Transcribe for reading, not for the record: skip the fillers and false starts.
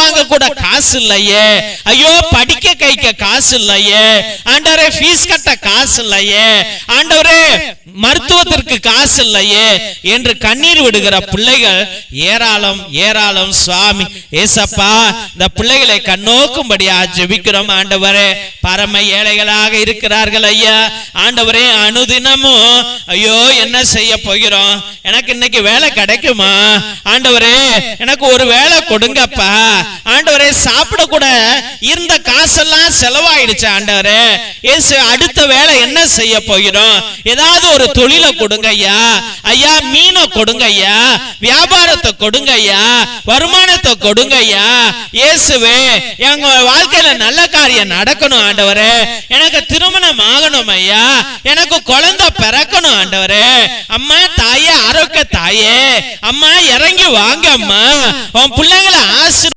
வாங்க கூட காசு இல்லையே, ஐயோ படிக்க கைக்க காசு இல்லையே, ஆண்டவரே ஃபீஸ் கட்ட காசு இல்லையே, ஆண்டவரே மருத்துவத்திற்கு காசு இல்லையே என்று கண்ணீர் விடுகிற பிள்ளைகள் ஏராளம் ஏராளம். சுவாமி ஏசப்பா, இந்த பிள்ளைகளை கண்ணோக்கும்படியா ஜெபிக்கிறோம் ஆண்டவரே. பரம ஏழைகளாக இருக்கிறார்கள் ஐயா. ஆண்டவரே, அனுதினமும் ஐயோ என்ன செய்ய போகிறோம், எனக்கு இன்னைக்கு வேலை கிடைக்குமா, ஆண்டவரே எனக்கு ஒரு வேலை கொடுங்கப்பா, ஆண்டவரே சாப்பிட கூட இருந்த காசெல்லாம் செலவாயிடுச்சு ஆண்டவரே, இயேசு அடுத்த வேலை என்ன செய்ய போகிறோம், ஏதாவது ஒரு தொழிலை கொடுங்க ஐயா, ஐயா மீனை கொடுங்க ஐயா, வியாபாரத்தை கொடுங்க ஐயா, வருமானத்தை கொடுங்க ஐயா, இயேசுவே எங்க வாழ்க்கையில நல்ல காரியம் நடக்கணும் ஆண்டவரே, எனக்கு திருமணம் ஆகணும் ஐயா, எனக்கு குழந்தை பிறக்கணும் ஆண்டவரே, அம்மா தாயே ஆரோக்கிய தாயே, அம்மா இறங்கி வாங்க அம்மா, உன் பிள்ளைங்களை ஆசீர்வதிங்க